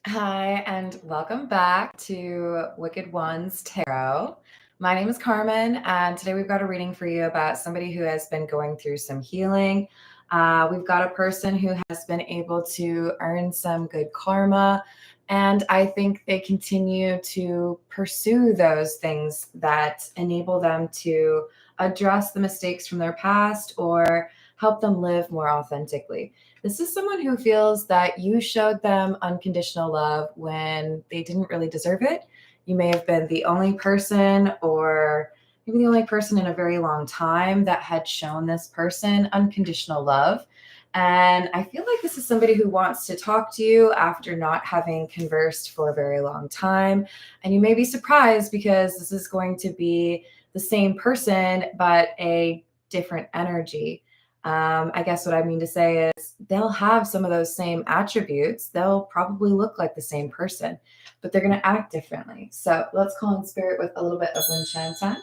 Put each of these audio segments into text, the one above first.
Hi, and welcome back to Wicked Ones Tarot. My name is Carmen, and today we've got a reading for you about somebody who has been going through some healing. We've got a person who has been able to earn some good karma, and I think they continue to pursue those things that enable them to address the mistakes from their past or help them live more authentically. This is someone who feels that you showed them unconditional love when they didn't really deserve it. You may have been the only person, or maybe the only person in a very long time that had shown this person unconditional love. And I feel like this is somebody who wants to talk to you after not having conversed for a very long time. And you may be surprised because this is going to be the same person, but a different energy. I guess what I mean to say is they'll have some of those same attributes. They'll probably look like the same person, but they're going to act differently. So let's call in spirit with a little bit of wind chime time.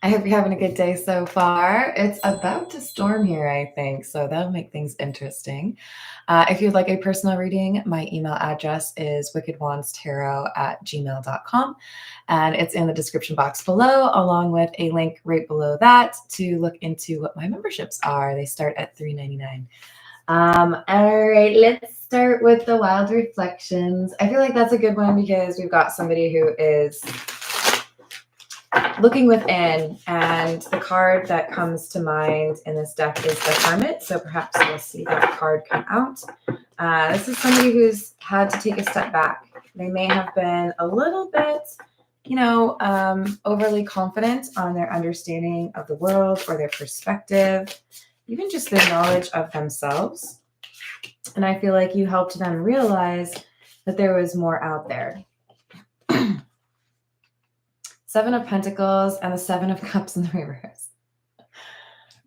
I hope you're having a good day so far. It's about to storm here, I think, so that'll make things interesting. If you'd like a personal reading, my email address is wickedwandstarot@gmail.com, and it's in the description box below, along with a link right below that to look into what my memberships are. They start at $3.99. All right, let's start with the wild reflections. I feel like that's a good one because we've got somebody who is looking within, and the card that comes to mind in this deck is the Hermit. So perhaps we'll see that card come out. This is somebody who's had to take a step back. They may have been a little bit, overly confident on their understanding of the world or their perspective, even just their knowledge of themselves. And I feel like you helped them realize that there was more out there. Seven of Pentacles and the Seven of Cups in the reverse.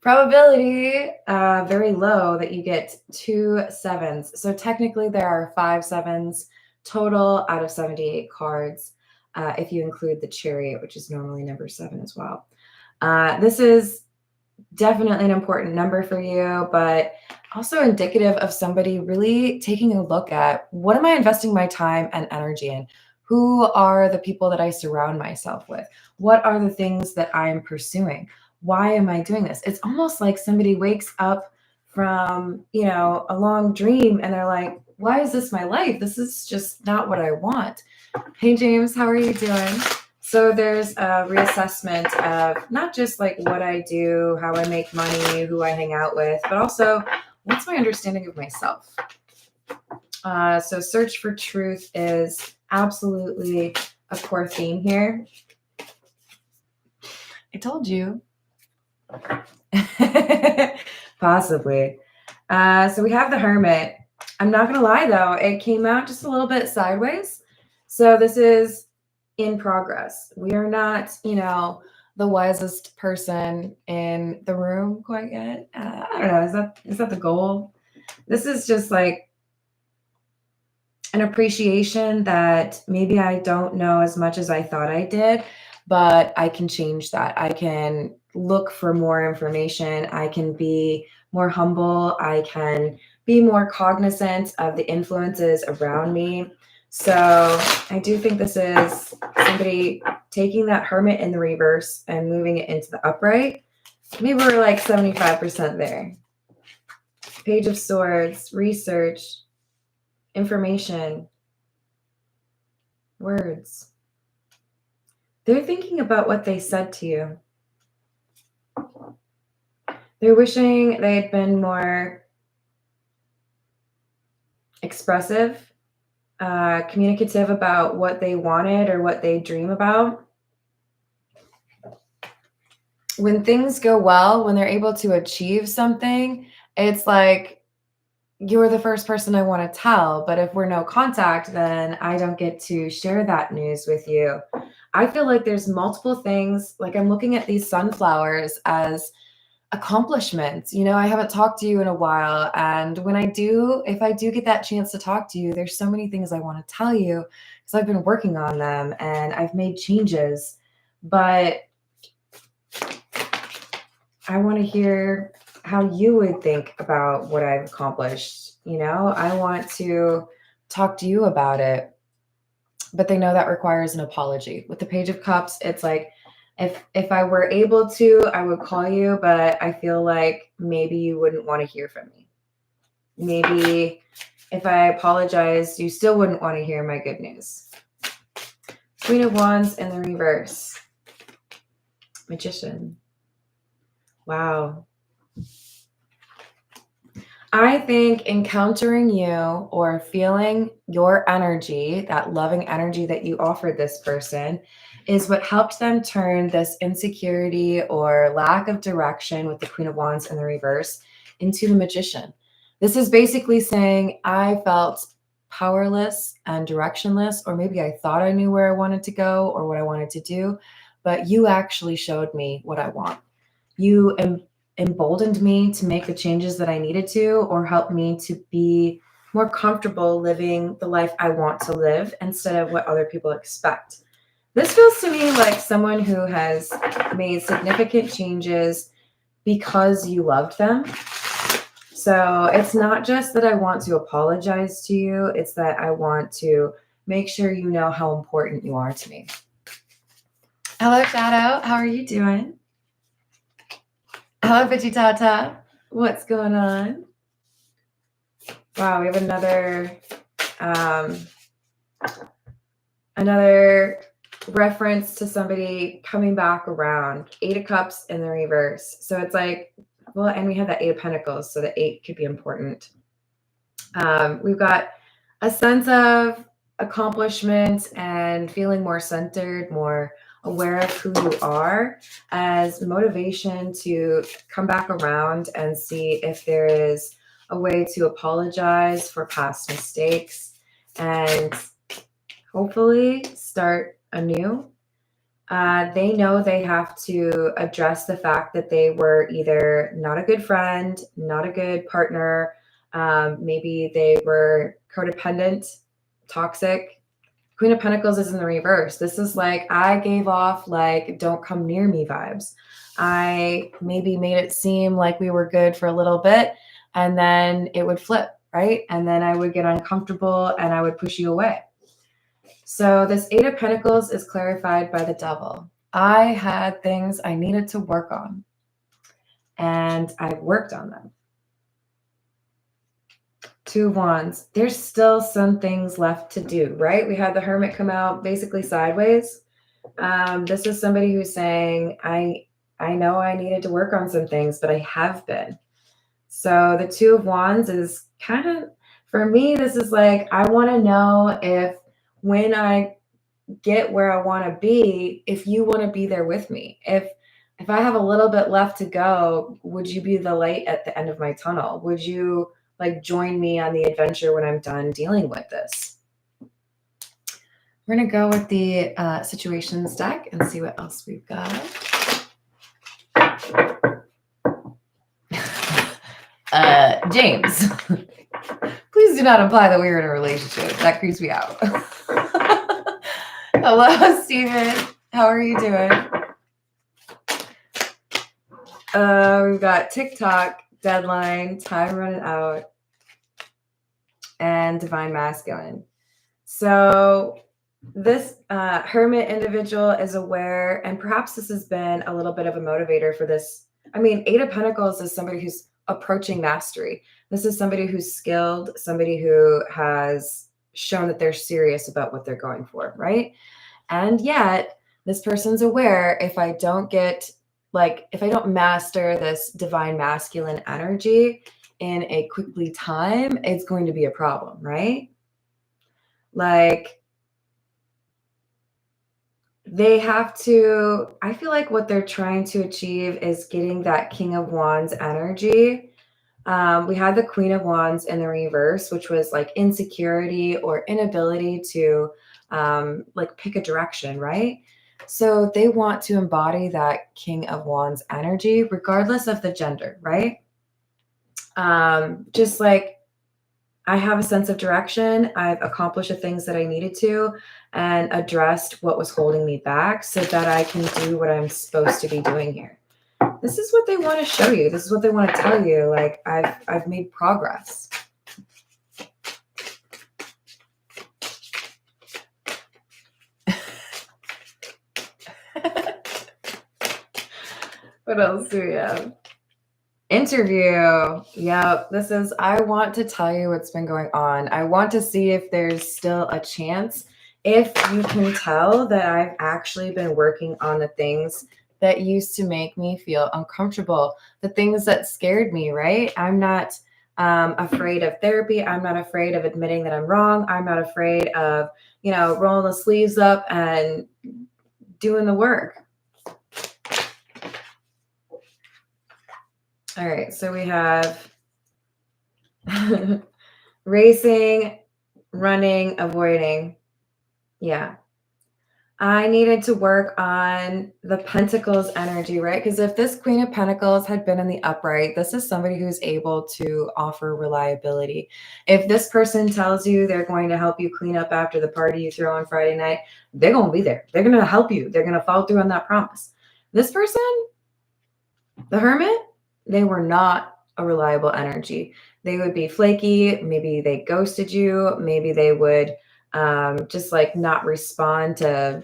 Probability very low that you get 2 sevens. So technically there are 5 sevens total out of 78 cards, if you include the Chariot, which is normally number 7 as well. This is definitely an important number for you, but also indicative of somebody really taking a look at, what am I investing my time and energy in? Who are the people that I surround myself with? What are the things that I'm pursuing? Why am I doing this? It's almost like somebody wakes up from, a long dream and they're like, why is this my life? This is just not what I want. Hey, James, how are you doing? So there's a reassessment of not just like what I do, how I make money, who I hang out with, but also what's my understanding of myself. So search for truth is absolutely a core theme here. I told you. Possibly. So we have the Hermit. I'm not going to lie, though. It came out just a little bit sideways. So this is in progress. We are not, the wisest person in the room quite yet. I don't know. Is that the goal? This is just like an appreciation that maybe I don't know as much as I thought I did, but I can change that. I can look for more information. I can be more humble. I can be more cognizant of the influences around me. So I do think this is somebody taking that Hermit in the reverse and moving it into the upright. Maybe we're like 75% there. Page of Swords, research, information, words. They're thinking about what they said to you. They're wishing they had been more expressive, communicative about what they wanted or what they dream about. When things go well, when they're able to achieve something, it's like, you're the first person I want to tell, but if we're no contact, then I don't get to share that news with you. I feel like there's multiple things, like I'm looking at these sunflowers as accomplishments. I haven't talked to you in a while, and if I do get that chance to talk to you, there's so many things I want to tell you because I've been working on them and I've made changes, but I want to hear how you would think about what I've accomplished. I want to talk to you about it, but they know that requires an apology. With the Page of Cups, it's like, if I were able to, I would call you, but I feel like maybe you wouldn't want to hear from me. Maybe if I apologized, you still wouldn't want to hear my good news. Queen of Wands in the reverse. Magician. Wow. I think encountering you or feeling your energy, that loving energy that you offered this person, is what helped them turn this insecurity or lack of direction with the Queen of Wands in the reverse into the Magician. This is basically saying, I felt powerless and directionless, or maybe I thought I knew where I wanted to go or what I wanted to do, but you actually showed me what I want. You emboldened me to make the changes that I needed to, or helped me to be more comfortable living the life I want to live instead of what other people expect. This feels to me like someone who has made significant changes because you loved them. So it's not just that I want to apologize to you, it's that I want to make sure you know how important you are to me. Hello, Shadow. How are you doing? Hello, Bitchy Tata. What's going on? Wow, we have another reference to somebody coming back around. 8 of Cups in the reverse. So it's like, well, and we have that 8 of Pentacles, so the 8 could be important. We've got a sense of accomplishment and feeling more centered, more aware of who you are, as motivation to come back around and see if there is a way to apologize for past mistakes and hopefully start anew. They know they have to address the fact that they were either not a good friend, not a good partner, maybe they were codependent, toxic. Queen of Pentacles is in the reverse. This is like, I gave off like, don't come near me vibes. I maybe made it seem like we were good for a little bit, and then it would flip, right? And then I would get uncomfortable and I would push you away. So this 8 of Pentacles is clarified by the Devil. I had things I needed to work on, and I worked on them. 2 of Wands. There's still some things left to do, right? We had the Hermit come out basically sideways. This is somebody who's saying, I know I needed to work on some things, but I have been. So the 2 of Wands is kind of, for me, this is like, I want to know if when I get where I want to be, if you want to be there with me. If I have a little bit left to go, would you be the light at the end of my tunnel? Would you like join me on the adventure when I'm done dealing with this? We're going to go with the situations deck and see what else we've got. James, please do not imply that we were in a relationship. That creeps me out. Hello, Steven. How are you doing? We've got TikTok, deadline, time running out, and divine masculine. So this hermit individual is aware, and perhaps this has been a little bit of a motivator for this. I mean, 8 of Pentacles is somebody who's approaching mastery. This is somebody who's skilled, somebody who has shown that they're serious about what they're going for, right? And yet this person's aware, if I don't master this divine masculine energy in a quickly time, it's going to be a problem, right? Like, they have to, I feel like what they're trying to achieve is getting that King of Wands energy. We had the Queen of Wands in the reverse, which was like insecurity or inability to like pick a direction, right? So they want to embody that King of Wands energy, regardless of the gender, right? Just like, I have a sense of direction. I've accomplished the things that I needed to and addressed what was holding me back so that I can do what I'm supposed to be doing here. This is what they want to show you. This is what they want to tell you. Like, I've made progress. What else do we have? Interview. Yep. This is, I want to tell you what's been going on. I want to see if there's still a chance. If you can tell that I've actually been working on the things that used to make me feel uncomfortable, the things that scared me, right? I'm not afraid of therapy. I'm not afraid of admitting that I'm wrong. I'm not afraid of, rolling the sleeves up and doing the work. All right, so we have racing, running, avoiding. Yeah. I needed to work on the Pentacles energy, right? Because if this Queen of Pentacles had been in the upright, this is somebody who's able to offer reliability. If this person tells you they're going to help you clean up after the party you throw on Friday night, they're going to be there. They're going to help you. They're going to follow through on that promise. This person, the Hermit, they were not a reliable energy. They would be flaky. Maybe they ghosted you. Maybe they would just like not respond to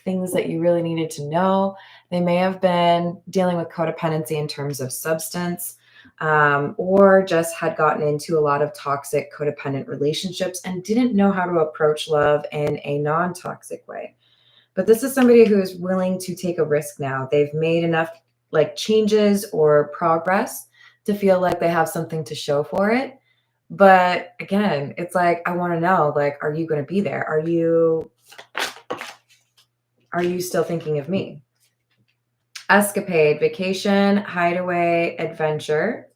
things that you really needed to know. They may have been dealing with codependency in terms of substance, or just had gotten into a lot of toxic codependent relationships and didn't know how to approach love in a non-toxic way. But this is somebody who is willing to take a risk now. They've made enough like changes or progress to feel like they have something to show for it. But again, it's like, I want to know, like, are you going to be there? Are you still thinking of me? Escapade, vacation, hideaway, adventure,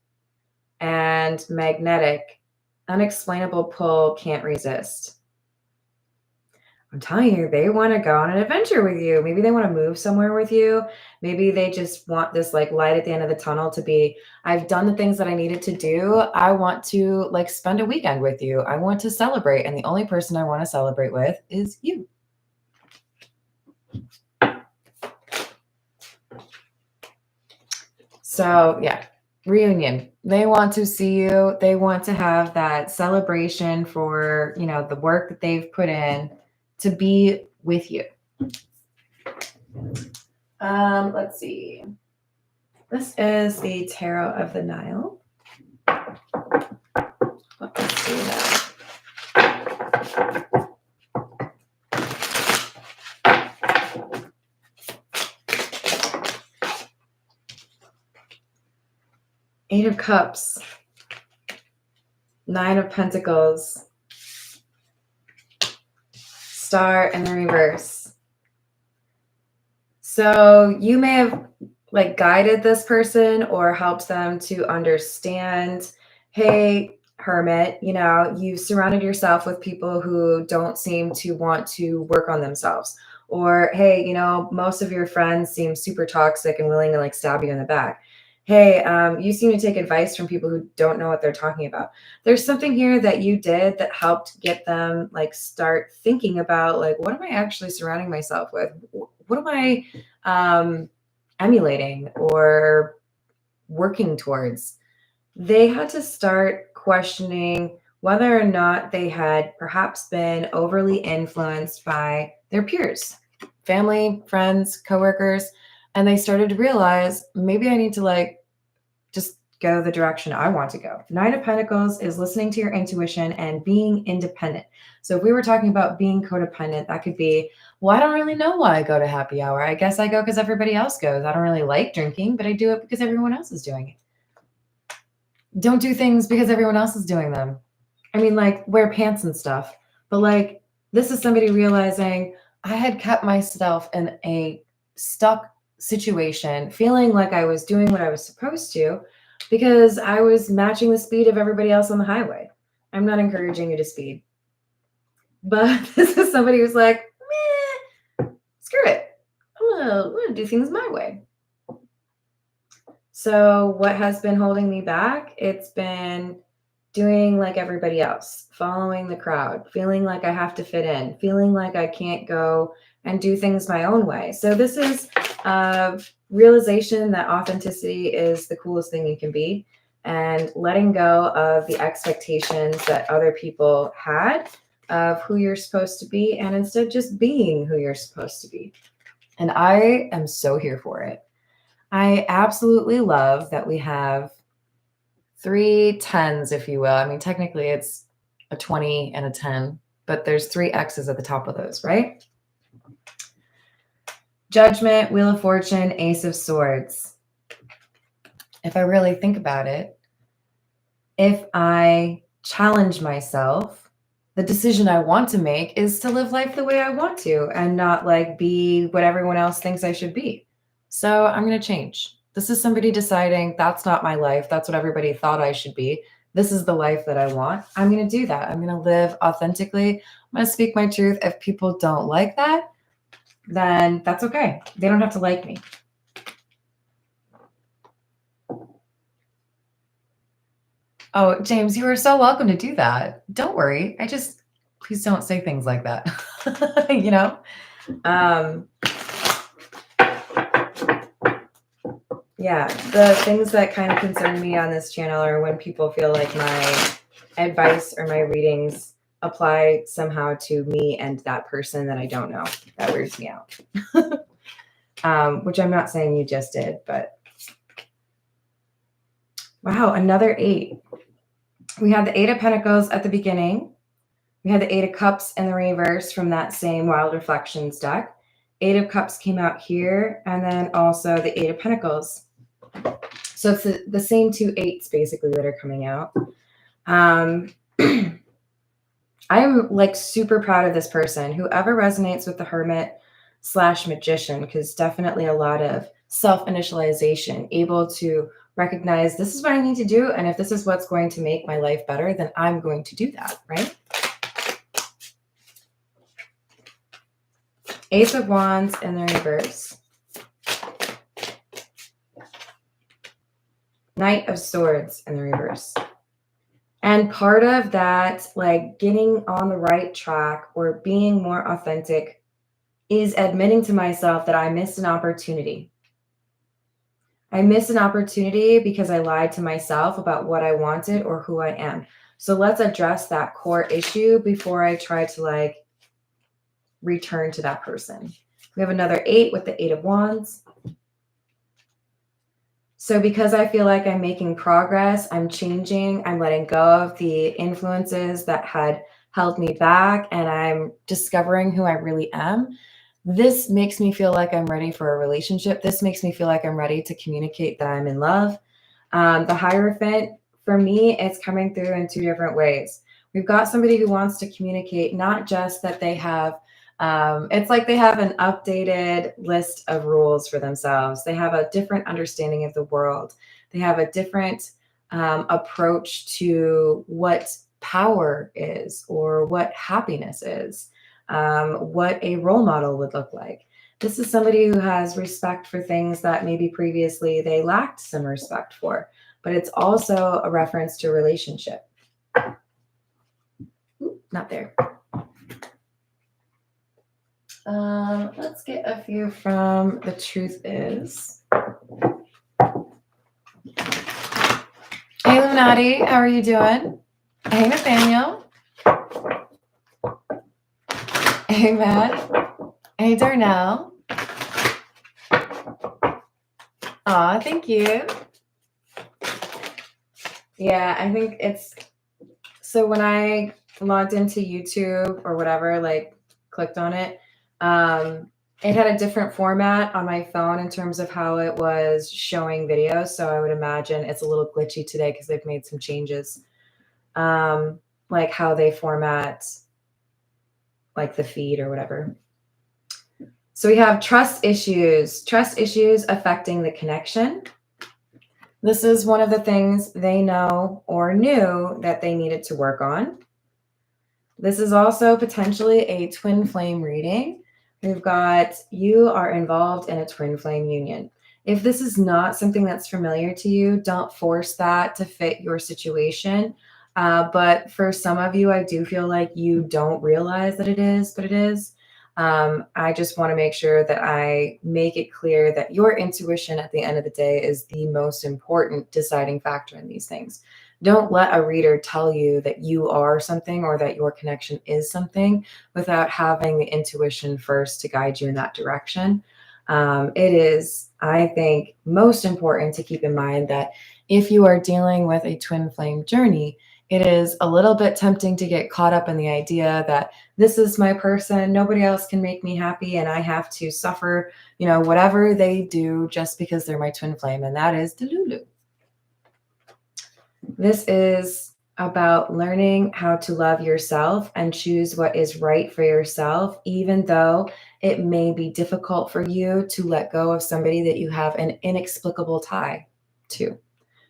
and magnetic, unexplainable pull, can't resist. I'm telling you, they want to go on an adventure with you. Maybe they want to move somewhere with you. Maybe they just want this like light at the end of the tunnel to be, I've done the things that I needed to do. I want to like spend a weekend with you. I want to celebrate. And the only person I want to celebrate with is you. So yeah, reunion. They want to see you. They want to have that celebration for, the work that they've put in to be with you. Let's see. This is the Tarot of the Nile. Let's see that. Eight of Cups, Nine of Pentacles, Star in the reverse. So you may have like guided this person or helped them to understand, hey, Hermit, you've surrounded yourself with people who don't seem to want to work on themselves. Or, hey, most of your friends seem super toxic and willing to like stab you in the back. Hey, you seem to take advice from people who don't know what they're talking about. There's something here that you did that helped get them like start thinking about like, what am I actually surrounding myself with? What am I emulating or working towards? They had to start questioning whether or not they had perhaps been overly influenced by their peers, family, friends, coworkers, and they started to realize maybe I need to like just go the direction I want to go. Nine of Pentacles is listening to your intuition and being independent. So if we were talking about being codependent, that could be, well, I don't really know why I go to happy hour. I guess I go because everybody else goes. I don't really like drinking, but I do it because everyone else is doing it. Don't do things because everyone else is doing them. I mean, like wear pants and stuff. But like this is somebody realizing I had kept myself in a stuck situation, feeling like I was doing what I was supposed to because I was matching the speed of everybody else on the highway. I'm not encouraging you to speed. But this is somebody who's like, meh, screw it. I'm gonna do things my way. So what has been holding me back? It's been doing like everybody else, following the crowd, feeling like I have to fit in, feeling like I can't go and do things my own way. So this is a realization that authenticity is the coolest thing you can be, and letting go of the expectations that other people had of who you're supposed to be, and instead just being who you're supposed to be. And I am so here for it. I absolutely love that we have 3 10s, if you will. I mean, technically it's a 20 and a 10, but there's 3 X's at the top of those, right? Judgment, Wheel of Fortune, Ace of Swords. If I really think about it, if I challenge myself, the decision I want to make is to live life the way I want to and not like be what everyone else thinks I should be. So I'm going to change. This is somebody deciding that's not my life. That's what everybody thought I should be. This is the life that I want. I'm going to do that. I'm going to live authentically. I'm going to speak my truth. If people don't like that, then that's okay. They don't have to like me. Oh, James, you are so welcome to do that. Don't worry. Please don't say things like that. You know? Yeah, the things that kind of concern me on this channel are when people feel like my advice or my readings apply somehow to me and that person that I don't know. That weirds me out. Which I'm not saying you just did, but wow, another 8. We had the 8 of Pentacles at the beginning. We had the 8 of Cups in the reverse from that same Wild Reflections deck. 8 of Cups came out here, and then also the 8 of Pentacles. So it's the same 2 8s basically that are coming out. I'm like super proud of this person. Whoever resonates with the Hermit / Magician, because definitely a lot of self-initialization, able to recognize this is what I need to do. And if this is what's going to make my life better, then I'm going to do that, right? Ace of Wands in the reverse. Knight of Swords in the reverse. And part of that, like getting on the right track or being more authentic, is admitting to myself that I missed an opportunity. I missed an opportunity because I lied to myself about what I wanted or who I am. So let's address that core issue before I try to like return to that person. We have another 8 with the 8 of Wands. So because I feel like I'm making progress, I'm changing, I'm letting go of the influences that had held me back, and I'm discovering who I really am. This makes me feel like I'm ready for a relationship. This makes me feel like I'm ready to communicate that I'm in love. The Hierophant, for me, it's coming through in 2 different ways. We've got somebody who wants to communicate, not just that they have it's like they have an updated list of rules for themselves. They have a different understanding of the world. They have a different approach to what power is or what happiness is, what a role model would look like. This is somebody who has respect for things that maybe previously they lacked some respect for, but it's also a reference to relationship. Ooh, not there. Let's get a few from The Truth Is. Hey, Illuminati, how are you doing? Hey, Nathaniel. Hey, Matt. Hey, Darnell. Aw, thank you. Yeah, I think it's... So when I logged into YouTube or whatever, like clicked on it, it had a different format on my phone in terms of how it was showing videos. So I would imagine it's a little glitchy today because they've made some changes, like how they format like the feed or whatever. So we have trust issues affecting the connection. This is one of the things they know or knew that they needed to work on. This is also potentially a twin flame reading. We've got, you are involved in a twin flame union. If this is not something that's familiar to you, don't force that to fit your situation. But for some of you, I do feel like you don't realize that it is, but it is. I just want to make sure that I make it clear that your intuition at the end of the day is the most important deciding factor in these things. Don't let a reader tell you that you are something or that your connection is something without having the intuition first to guide you in that direction. It is, I think, most important to keep in mind that if you are dealing with a twin flame journey, it is a little bit tempting to get caught up in the idea that this is my person, nobody else can make me happy, and I have to suffer, whatever they do just because they're my twin flame, and that is Delulu. This is about learning how to love yourself and choose what is right for yourself, even though it may be difficult for you to let go of somebody that you have an inexplicable tie to.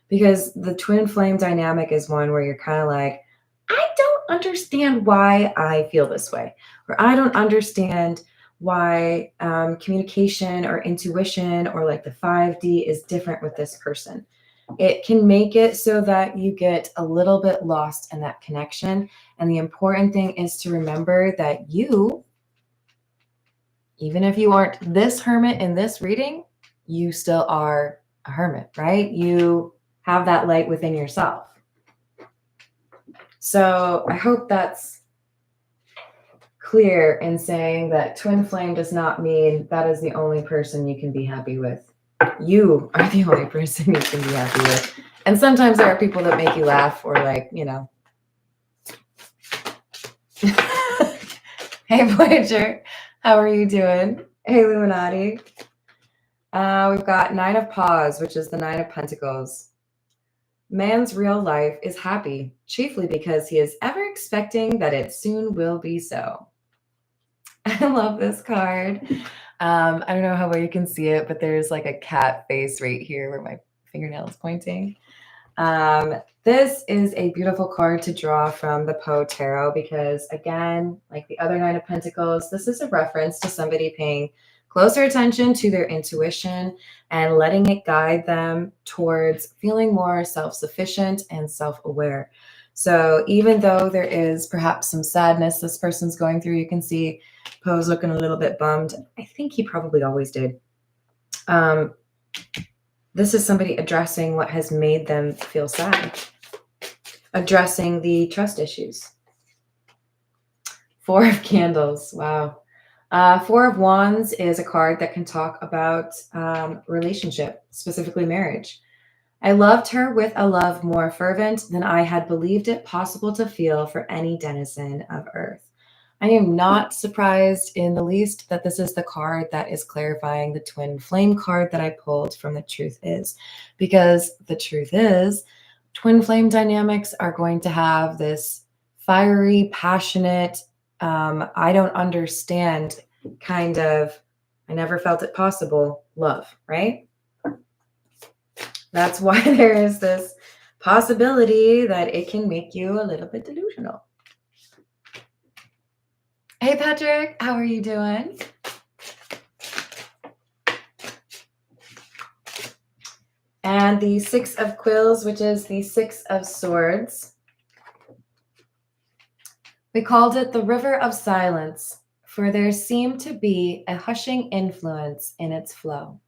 Because the twin flame dynamic is one where you're kind of like, I don't understand why I feel this way, or I don't understand why communication or intuition or like the 5D is different with this person. It can make it so that you get a little bit lost in that connection. And the important thing is to remember that you, even if you aren't this hermit in this reading, you still are a hermit, right? You have that light within yourself. So I hope that's clear in saying that twin flame does not mean that is the only person you can be happy with. You are the only person you can be happy with. And sometimes there are people that make you laugh or like, Hey, Voyager, how are you doing? Hey, Illuminati. We've got 9 of Paws, which is the 9 of Pentacles. Man's real life is happy, chiefly because he is ever expecting that it soon will be so. I love this card. I don't know how well you can see it, but there's like a cat face right here where my fingernail is pointing. This is a beautiful card to draw from the Poe Tarot because, again, like the other 9 of Pentacles, this is a reference to somebody paying closer attention to their intuition and letting it guide them towards feeling more self-sufficient and self-aware. So even though there is perhaps some sadness this person's going through, you can see Poe's looking a little bit bummed. I think he probably always did. This is somebody addressing what has made them feel sad, addressing the trust issues. 4 of Candles. Wow. 4 of Wands is a card that can talk about relationship, specifically marriage. I loved her with a love more fervent than I had believed it possible to feel for any denizen of Earth. I am not surprised in the least that this is the card that is clarifying the twin flame card that I pulled from The Truth Is, because the truth is twin flame dynamics are going to have this fiery, passionate, I don't understand kind of, I never felt it possible love, right? That's why there is this possibility that it can make you a little bit delusional. Hey, Patrick, how are you doing? And the 6 of Quills, which is the 6 of Swords. We called it the River of Silence, for there seemed to be a hushing influence in its flow.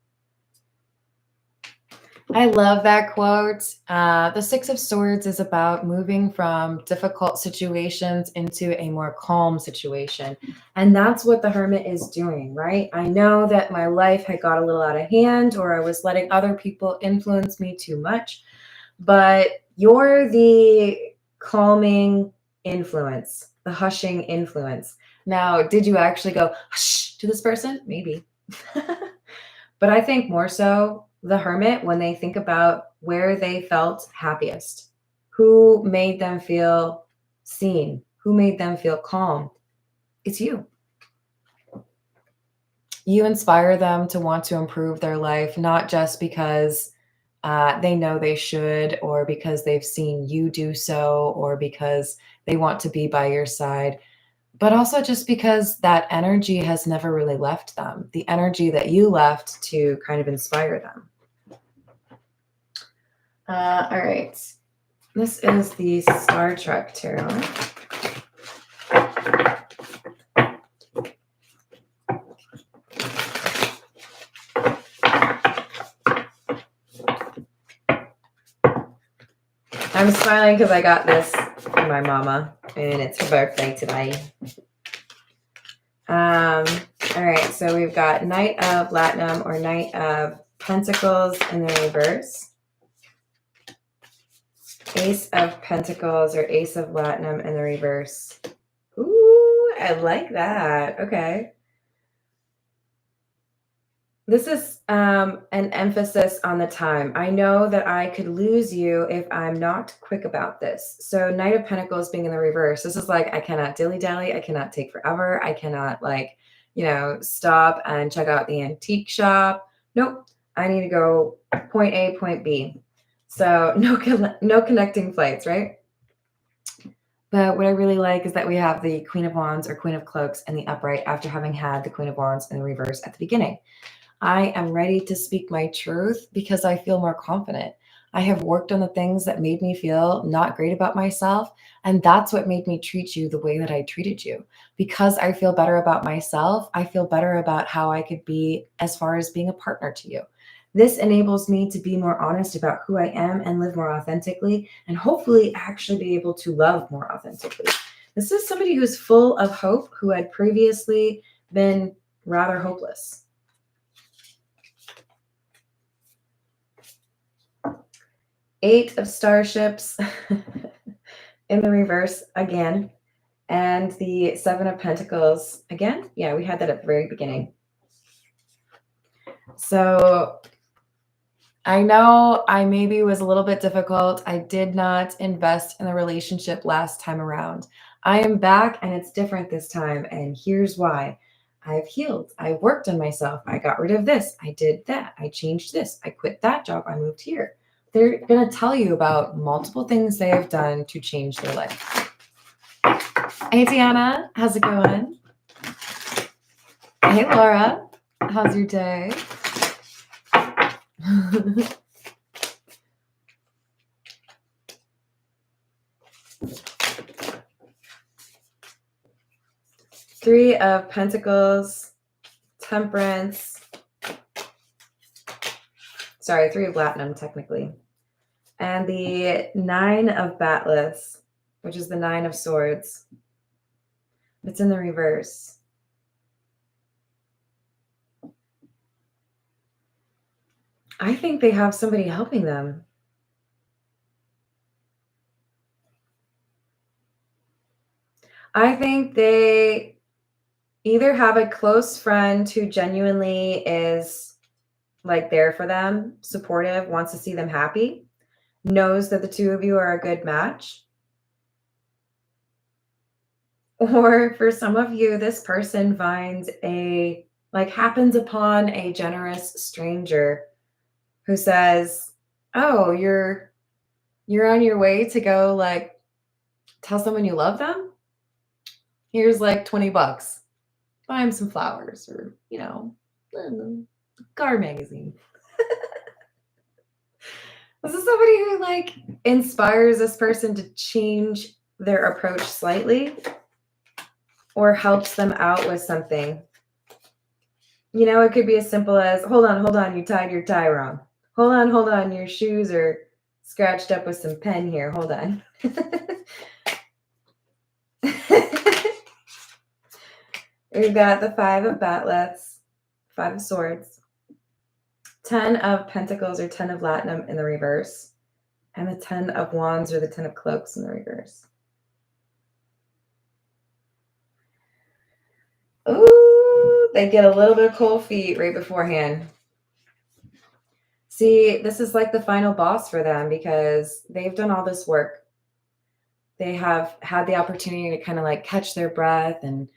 I love that quote. The 6 of Swords is about moving from difficult situations into a more calm situation. And that's what the Hermit is doing, right? I know that my life had got a little out of hand, or I was letting other people influence me too much, but you're the calming influence, the hushing influence. Now, did you actually go hush to this person? Maybe. But I think more so the Hermit, when they think about where they felt happiest, who made them feel seen, who made them feel calm, it's you. You inspire them to want to improve their life, not just because they know they should, or because they've seen you do so, or because they want to be by your side, but also just because that energy has never really left them, the energy that you left to kind of inspire them. All right. This is the Star Trek Tarot. I'm smiling because I got this from my mama, and it's her birthday today. All right, so we've got Knight of Latinum or Knight of Pentacles in the reverse. Ace of Pentacles or Ace of Latinum in the reverse. Ooh, I like that. Okay. This is an emphasis on the time. I know that I could lose you if I'm not quick about this. So Knight of Pentacles being in the reverse, this is like, I cannot dilly-dally. I cannot take forever. I cannot stop and check out the antique shop. Nope. I need to go point A, point B. So no connecting flights, right? But what I really like is that we have the Queen of Wands or Queen of Cloaks in the upright after having had the Queen of Wands in the reverse at the beginning. I am ready to speak my truth because I feel more confident. I have worked on the things that made me feel not great about myself. And that's what made me treat you the way that I treated you. Because I feel better about myself, I feel better about how I could be as far as being a partner to you. This enables me to be more honest about who I am and live more authentically, and hopefully actually be able to love more authentically. This is somebody who's full of hope, who had previously been rather hopeless. Eight of Starships in the reverse again. And the Seven of Pentacles again. Yeah, we had that at the very beginning. So I know I maybe was a little bit difficult. I did not invest in the relationship last time around. I am back and it's different this time. And here's why. I've healed. I worked on myself. I got rid of this. I did that. I changed this. I quit that job. I moved here. They're going to tell you about multiple things they have done to change their life. Hey, Tiana. How's it going? Hey, Laura. How's your day? Three of Pentacles, Temperance. Sorry, Three of Platinum, technically. And the Nine of Batless, which is the Nine of Swords. It's in the reverse. I think they have somebody helping them. I think they either have a close friend who genuinely is like there for them, supportive, wants to see them happy, knows that the two of you are a good match. Or for some of you, this person happens upon a generous stranger who says, oh, you're on your way to go tell someone you love them. Here's $20. Buy him some flowers or, car magazine. This is somebody who inspires this person to change their approach slightly or helps them out with something. It could be as simple as, hold on, you tied your tie wrong. Hold on, your shoes are scratched up with some pen here. Hold on. We've got the Five of Batlets, Five of Swords, 10 of Pentacles or 10 of Latinum in the reverse, and the 10 of Wands or the 10 of Cloaks in the reverse. Ooh, they get a little bit of cold feet right beforehand. See, this is like the final boss for them because they've done all this work. They have had the opportunity to kind of catch their breath and,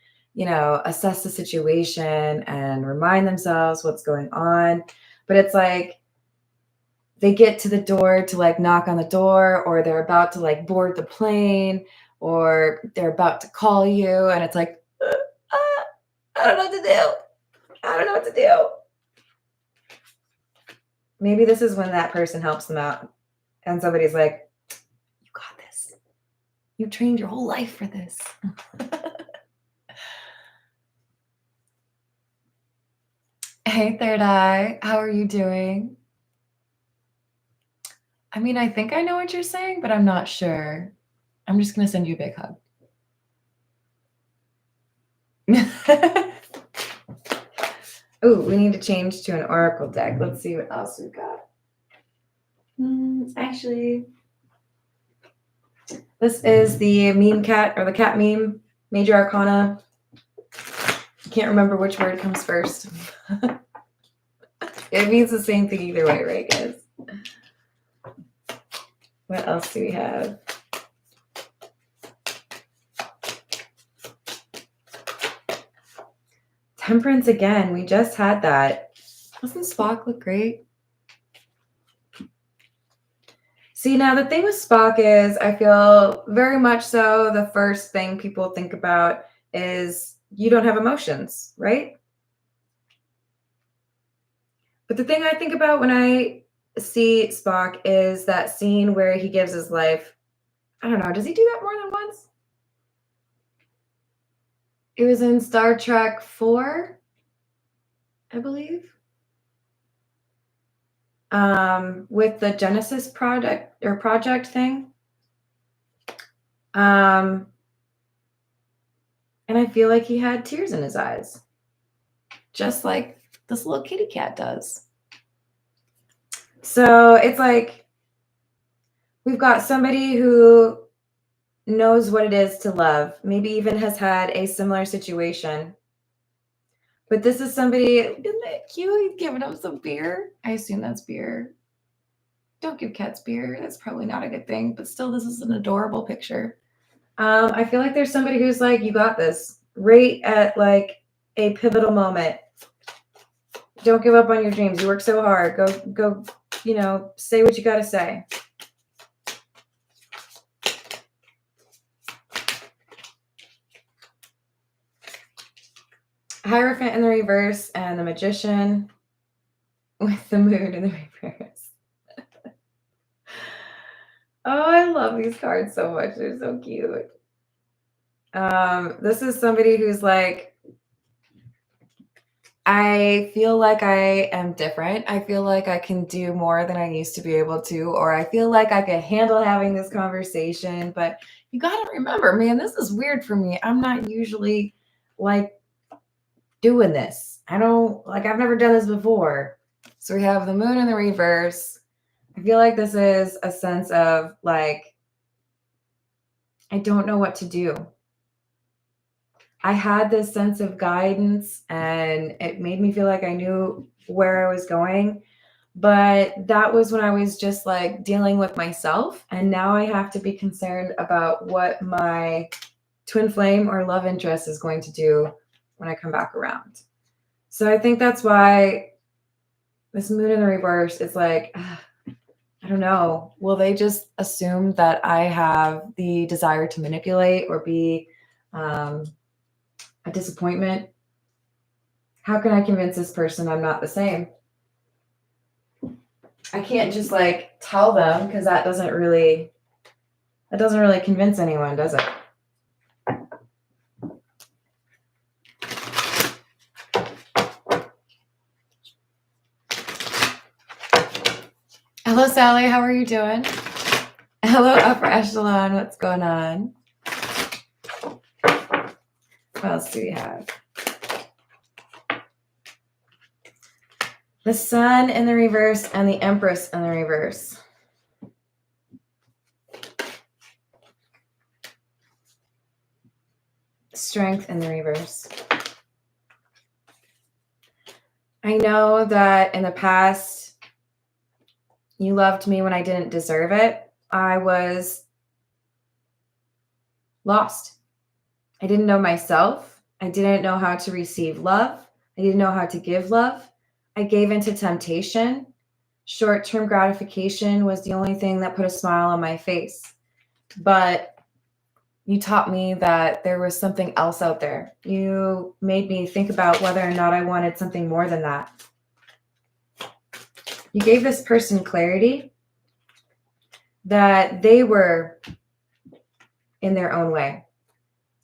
assess the situation and remind themselves what's going on. But it's they get to the door to knock on the door, or they're about to board the plane, or they're about to call you. And it's I don't know what to do. I don't know what to do. Maybe this is when that person helps them out. And somebody's like, you got this. You trained your whole life for this. Hey, Third Eye. How are you doing? I mean, I think I know what you're saying, but I'm not sure. I'm just going to send you a big hug. Oh, we need to change to an oracle deck. Let's see what else we've got. Actually, this is the meme cat, or the cat meme, Major Arcana. I can't remember which word comes first. It means the same thing either way, right, guys? What else do we have? Temperance again. We just had that. Doesn't Spock look great? See, now the thing with Spock is I feel very much so the first thing people think about is you don't have emotions, right? But the thing I think about when I see Spock is that scene where he gives his life. I don't know. Does he do that more than once? It was in Star Trek 4, I believe. With the Genesis project thing. And I feel like he had tears in his eyes. Just like this little kitty cat does. So it's like we've got somebody who knows what it is to love, maybe even has had a similar situation. But this is somebody, isn't that cute? He's giving him some beer. I assume that's beer. Don't give cats beer. That's probably not a good thing. But still, this is an adorable picture. I feel like there's somebody who's like, you got this. Right at like a pivotal moment. Don't give up on your dreams. You work so hard. Go, say what you got to say. Hierophant in the reverse and the Magician with the Moon in the reverse. Oh, I love these cards so much. They're so cute. This is somebody who's like, I feel like I am different. I feel like I can do more than I used to be able to, or I feel like I could handle having this conversation. But you got to remember, man, this is weird for me. I'm not usually like doing this. I've never done this before. So we have the Moon in the reverse. I feel like this is a sense of like, I don't know what to do. I had this sense of guidance and it made me feel like I knew where I was going. But that was when I was just like dealing with myself. And now I have to be concerned about what my twin flame or love interest is going to do when I come back around. So I think that's why this Moon in the reverse is like, I don't know. Will they just assume that I have the desire to manipulate or be a disappointment? How can I convince this person I'm not the same? I can't just like tell them because that doesn't really convince anyone, does it? Hello, Sally. How are you doing? Hello, Upper Echelon. What's going on? What else do we have? The Sun in the reverse and the Empress in the reverse. Strength in the reverse. I know that in the past, you loved me when I didn't deserve it. I was lost. I didn't know myself. I didn't know how to receive love. I didn't know how to give love. I gave into temptation. Short-term gratification was the only thing that put a smile on my face. But you taught me that there was something else out there. You made me think about whether or not I wanted something more than that. You gave this person clarity that they were in their own way.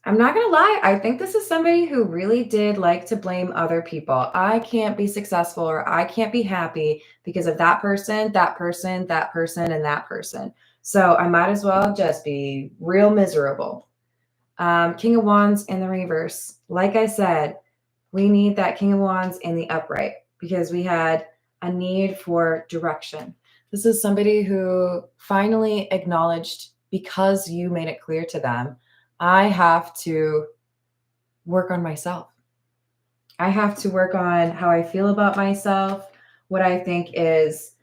I'm not going to lie. I think this is somebody who really did like to blame other people. I can't be successful or I can't be happy because of that person, that person, that person, and that person. So I might as well just be real miserable. King of Wands in the reverse. Like I said, We need that King of Wands in the upright because we had a need for direction. This is somebody who finally acknowledged, because you made it clear to them, I have to work on myself. I have to work on how I feel about myself, what I think is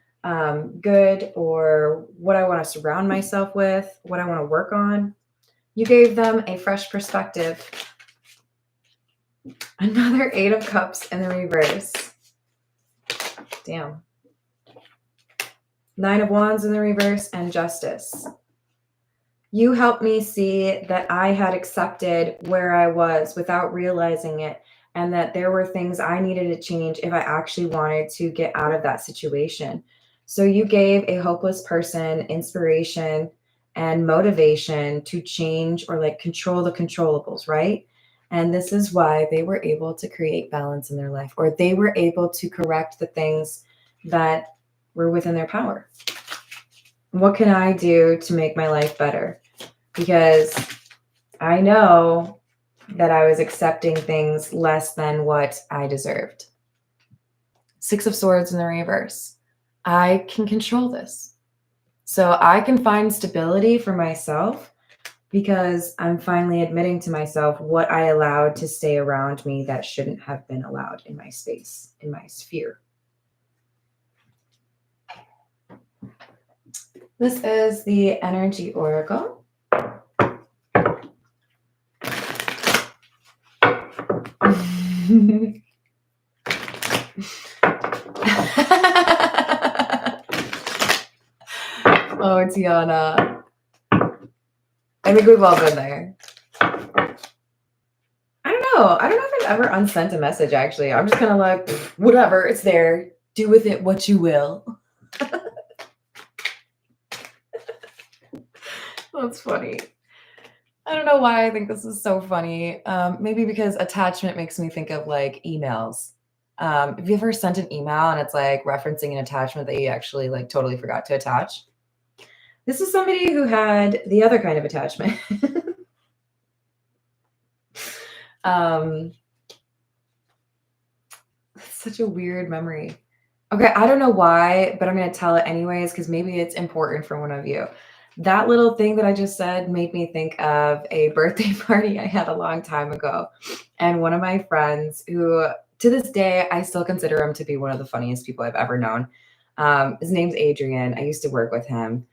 good, or what I want to surround myself with, what I want to work on. You gave them a fresh perspective. Another Eight of Cups in the reverse. Damn. Nine of Wands in the reverse and Justice. You helped me see that I had accepted where I was without realizing it, and that there were things I needed to change if I actually wanted to get out of that situation. So you gave a hopeless person inspiration and motivation to change or like control the controllables, right? And this is why they were able to create balance in their life, or they were able to correct the things that were within their power. What can I do to make my life better? Because I know that I was accepting things less than what I deserved. Six of Swords in the reverse. I can control this. So I can find stability for myself because I'm finally admitting to myself what I allowed to stay around me that shouldn't have been allowed in my space, in my sphere. This is the Energy Oracle. Oh, Tiana. I think we've all been there. I don't know. I don't know if I've ever unsent a message, actually. I'm just kind of like, whatever, it's there. Do with it what you will. That's funny. I don't know why I think this is so funny. Maybe because attachment makes me think of like emails. Have you ever sent an email and it's like referencing an attachment that you actually like totally forgot to attach? This is somebody who had the other kind of attachment. That's such a weird memory. Okay, I don't know why, but I'm going to tell it anyways because maybe it's important for one of you. That little thing that I just said made me think of a birthday party I had a long time ago. And one of my friends, who to this day, I still consider him to be one of the funniest people I've ever known. His name's Adrian. I used to work with him.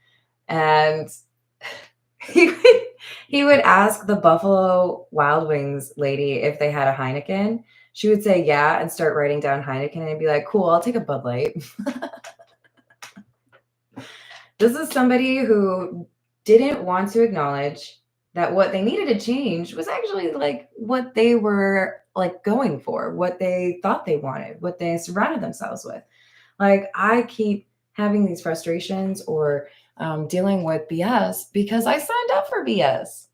And he would ask the Buffalo Wild Wings lady if they had a Heineken. She would say yeah and start writing down Heineken, and I'd be like, cool, I'll take a Bud Light. This is somebody who didn't want to acknowledge that what they needed to change was actually like what they were like going for, what they thought they wanted, what they surrounded themselves with. Like, I keep having these frustrations or dealing with BS because I signed up for BS.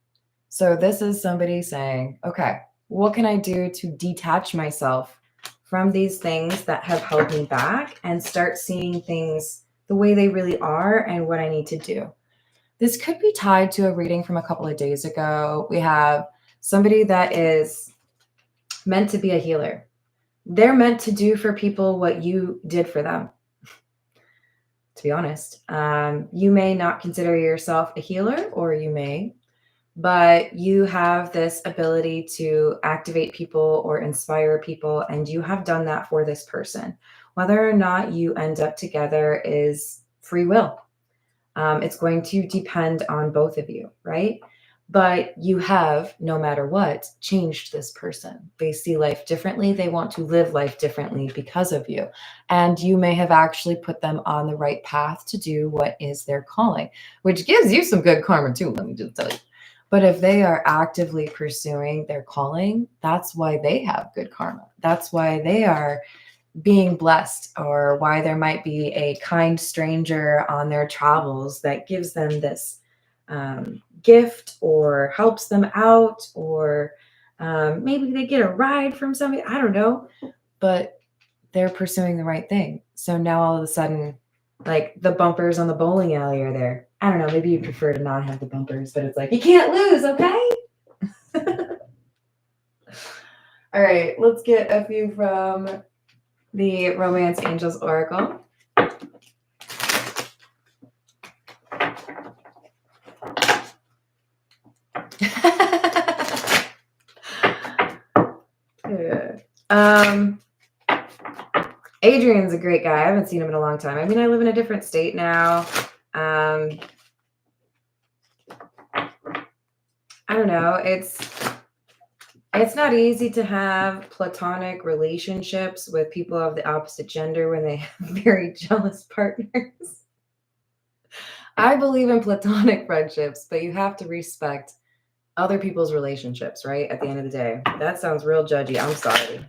So this is somebody saying, okay, what can I do to detach myself from these things that have held me back and start seeing things the way they really are and what I need to do? This could be tied to a reading from a couple of days ago. We have somebody that is meant to be a healer. They're meant to do for people what you did for them. To be honest, you may not consider yourself a healer, or you may, but you have this ability to activate people or inspire people, and you have done that for this person. Whether or not you end up together is free will. It's going to depend on both of you, right? But you have, no matter what, changed this person. They see life differently. They want to live life differently because of you. And you may have actually put them on the right path to do what is their calling, which gives you some good karma too, let me just tell you. But if they are actively pursuing their calling, that's why they have good karma. That's why they are being blessed, or why there might be a kind stranger on their travels that gives them this gift or helps them out, or maybe they get a ride from somebody. I don't know, but they're pursuing the right thing. So now all of a sudden, like, the bumpers on the bowling alley are there. I don't know, maybe you prefer to not have the bumpers, but it's like, you can't lose, okay? All right, let's get a few from the Romance Angels Oracle. Adrian's a great guy. I haven't seen him in a long time. I mean, I live in a different state now. I don't know. It's not easy to have platonic relationships with people of the opposite gender when they have very jealous partners. I believe in platonic friendships, but you have to respect other people's relationships, right? At the end of the day. That sounds real judgy. I'm sorry.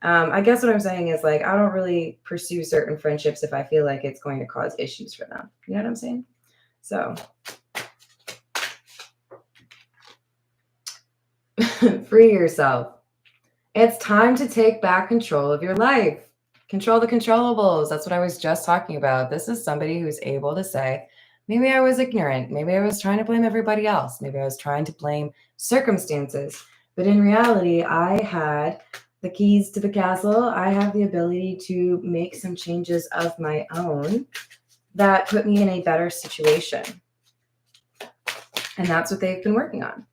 I guess what I'm saying is, like, I don't really pursue certain friendships if I feel like it's going to cause issues for them. You know what I'm saying? So free yourself. It's time to take back control of your life. Control the controllables. That's what I was just talking about. This is somebody who's able to say, maybe I was ignorant. Maybe I was trying to blame everybody else. Maybe I was trying to blame circumstances. But in reality, I had the keys to the castle. I have the ability to make some changes of my own that put me in a better situation. And that's what they've been working on.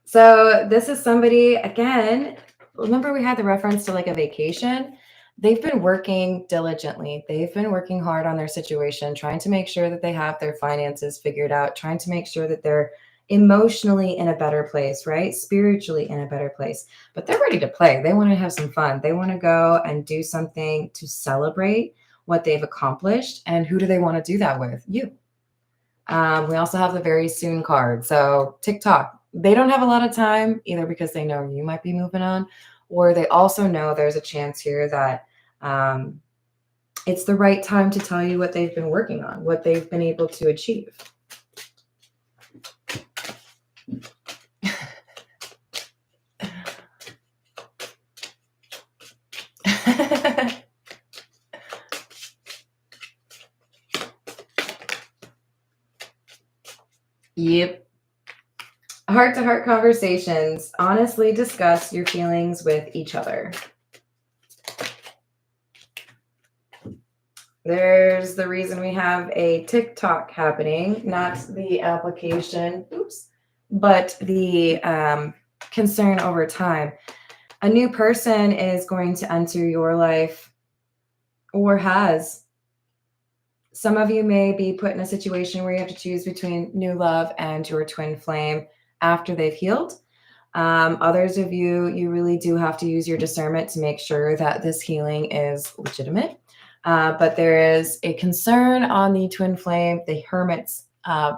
So this is somebody, again, remember we had the reference to like a vacation? They've been working diligently. They've been working hard on their situation, trying to make sure that they have their finances figured out, trying to make sure that they're emotionally in a better place, right? Spiritually in a better place. But they're ready to play. They want to have some fun. They want to go and do something to celebrate what they've accomplished. And who do they want to do that with? You. We also have the very soon card. So TikTok. They don't have a lot of time, either because they know you might be moving on, or they also know there's a chance here that it's the right time to tell you what they've been working on, what they've been able to achieve. Yep. Heart-to-heart conversations. Honestly discuss your feelings with each other. There's the reason we have a TikTok happening, not the application, but the concern over time. A new person is going to enter your life, or has. Some of you may be put in a situation where you have to choose between new love and your twin flame after they've healed. Others of you, you really do have to use your discernment to make sure that this healing is legitimate. But there is a concern on the twin flame, the hermit's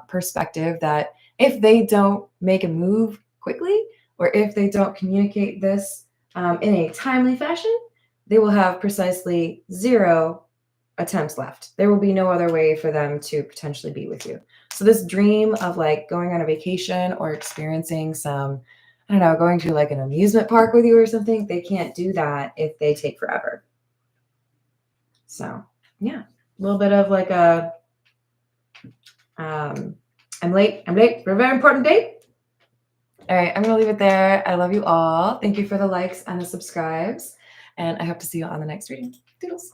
perspective, that if they don't make a move quickly, or if they don't communicate this in a timely fashion, they will have precisely 0 attempts left. There will be no other way for them to potentially be with you. So this dream of like going on a vacation or experiencing some, I don't know, going to like an amusement park with you or something, they can't do that if they take forever. So yeah, a little bit of like a, I'm late for a very important date. All right, I'm going to leave it there. I love you all. Thank you for the likes and the subscribes, and I hope to see you on the next reading. Doodles.